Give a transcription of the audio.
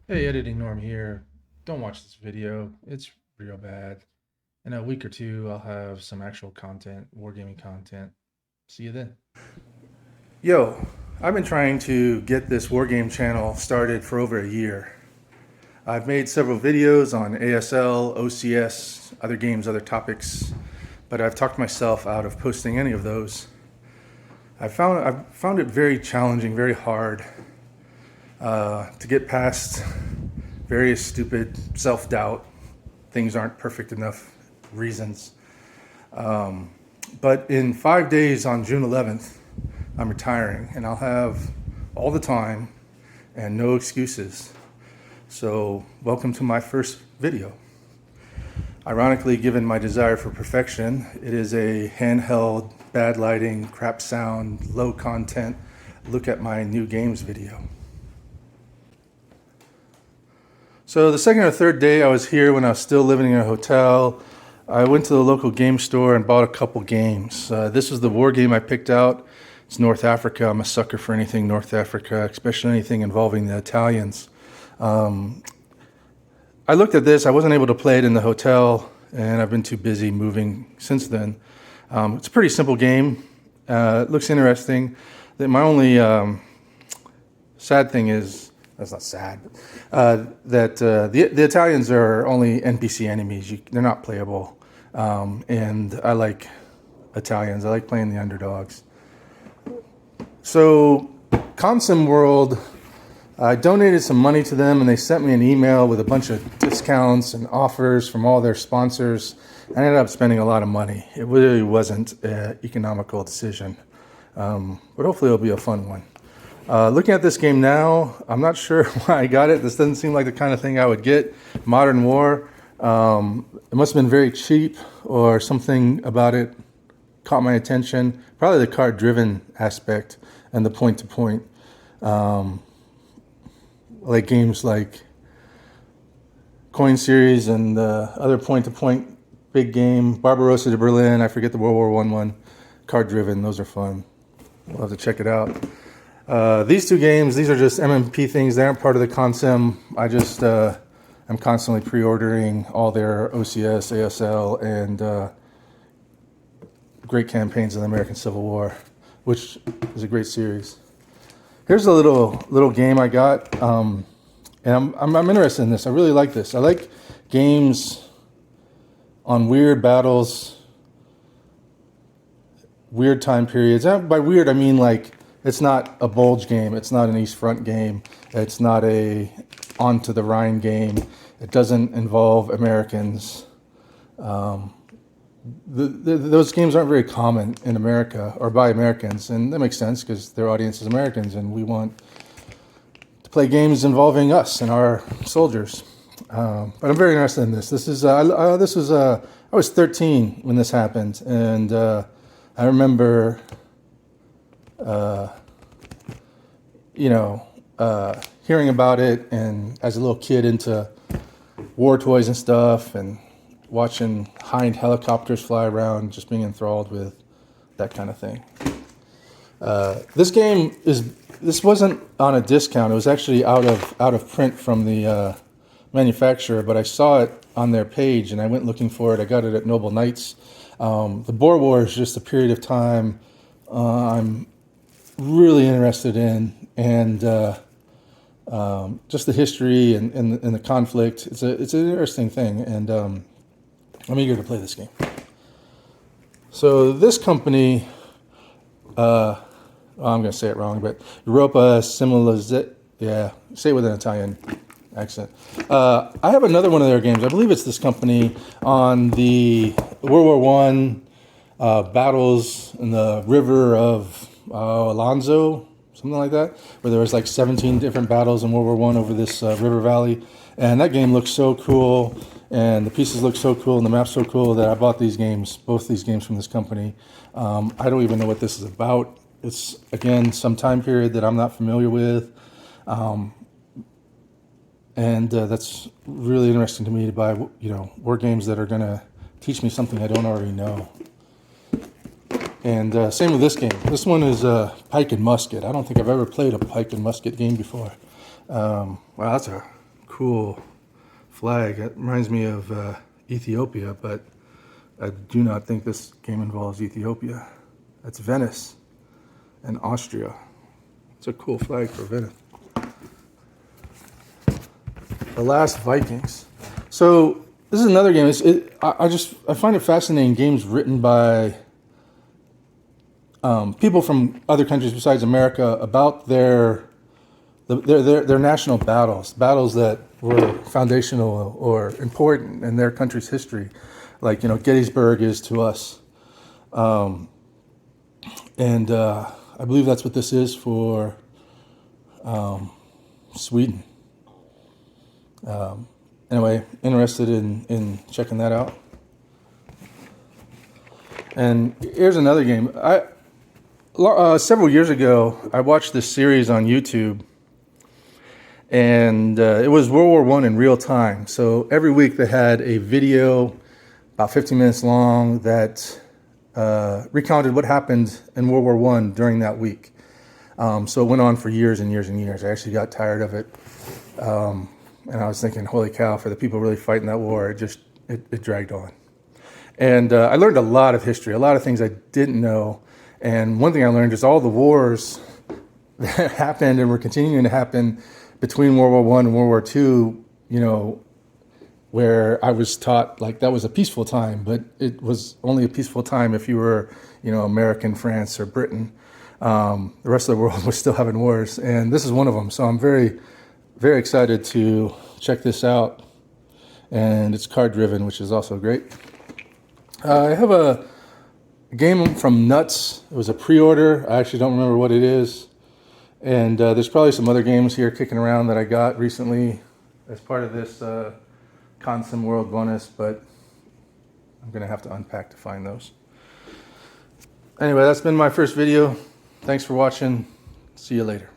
Hey, editing Norm here. Don't watch this video. It's real bad. In a week or two, I'll have some actual content, wargaming content. See you then. Yo, I've been trying to get this Wargame channel started for over a year. I've made several videos on ASL, OCS, other games, other topics, but I've talked myself out of posting any of those. I've found it very challenging, very hard to get past various stupid self-doubt, things aren't perfect enough reasons. But in 5 days on June 11th, I'm retiring and I'll have all the time and no excuses. So, welcome to my first video. Ironically, given my desire for perfection, it is a handheld, bad lighting, crap sound, low content, look at my new games video. So the second or third day I was here when I was still living in a hotel, I went to the local game store and bought a couple games. This was the war game I picked out. It's North Africa. I'm a sucker for anything North Africa, especially anything involving the Italians. I looked at this. I wasn't able to play it in the hotel, and I've been too busy moving since then. It's a pretty simple game. It looks interesting. My only sad thing is, that's not sad, that the Italians are only NPC enemies. They're not playable. And I like Italians. I like playing the underdogs. So, Consim World, I donated some money to them and they sent me an email with a bunch of discounts and offers from all their sponsors. I ended up spending a lot of money. It really wasn't an economical decision, but hopefully it'll be a fun one. Looking at this game now, I'm not sure why I got it. This doesn't seem like the kind of thing I would get. Modern War. It must have been very cheap or something about it caught my attention. Probably the card-driven aspect and the point-to-point. Like games like Coin Series and other point-to-point big game. Barbarossa de Berlin, I forget the World War I one. Card-driven, those are fun. We'll have to check it out. These two games, these are just MMP things. They aren't part of the Consim. I'm constantly pre-ordering all their OCS, ASL, and great campaigns in the American Civil War, which is a great series. Here's a little game I got, and I'm interested in this. I really like this. I like games on weird battles, weird time periods. By weird, I mean like it's not a bulge game. It's not an East Front game. It's not a onto the Rhine game. It doesn't involve Americans. Those games aren't very common in America or by Americans, and that makes sense because their audience is Americans, and we want to play games involving us and our soldiers. But I'm very interested in this. I was 13 when this happened, and I remember, hearing about it, and as a little kid into war toys and stuff, and watching Hind helicopters fly around, just being enthralled with that kind of thing. This wasn't on a discount. It was actually out of print from the manufacturer, but I saw it on their page and I went looking for it. I got it at Noble Knights. The Boer War is just a period of time I'm really interested in, and just the history and the conflict. It's an interesting thing, and I'm eager to play this game. So this company, I'm going to say it wrong, but Europa Similazit, yeah, say it with an Italian accent. I have another one of their games. I believe it's this company on the World War I battles in the river of Alonzo, something like that, where there was like 17 different battles in World War I over this river valley. And that game looks so cool, and the pieces look so cool, and the map's so cool that I bought these games, both these games from this company. I don't even know what this is about. It's, again, some time period that I'm not familiar with. And that's really interesting to me to buy, war games that are going to teach me something I don't already know. And same with this game. This one is Pike and Musket. I don't think I've ever played a Pike and Musket game before. Wow, that's a cool flag. It reminds me of Ethiopia, but I do not think this game involves Ethiopia. That's Venice and Austria. It's a cool flag for Venice. The Last Vikings. So this is another game. I find it fascinating. Games written by people from other countries besides America about their national battles that were foundational or important in their country's history, like Gettysburg is to us, and I believe that's what this is for Sweden. Anyway, interested in checking that out. And here's another game. Several years ago, I watched this series on YouTube, and it was World War I in real time. So every week they had a video about 15 minutes long that recounted what happened in World War I during that week. So it went on for years and years and years. I actually got tired of it. And I was thinking, holy cow, for the people really fighting that war, it dragged on. And I learned a lot of history, a lot of things I didn't know. And one thing I learned is all the wars that happened and were continuing to happen between World War I and World War II, where I was taught like that was a peaceful time, but it was only a peaceful time if you were, American, France, or Britain. The rest of the world was still having wars, and this is one of them. So I'm very, very excited to check this out. And it's card driven, which is also great. I have a game from Nuts. It was a pre-order. I actually don't remember what it is. And there's probably some other games here kicking around that I got recently as part of this Consim World bonus, but I'm going to have to unpack to find those. Anyway, that's been my first video. Thanks for watching. See you later.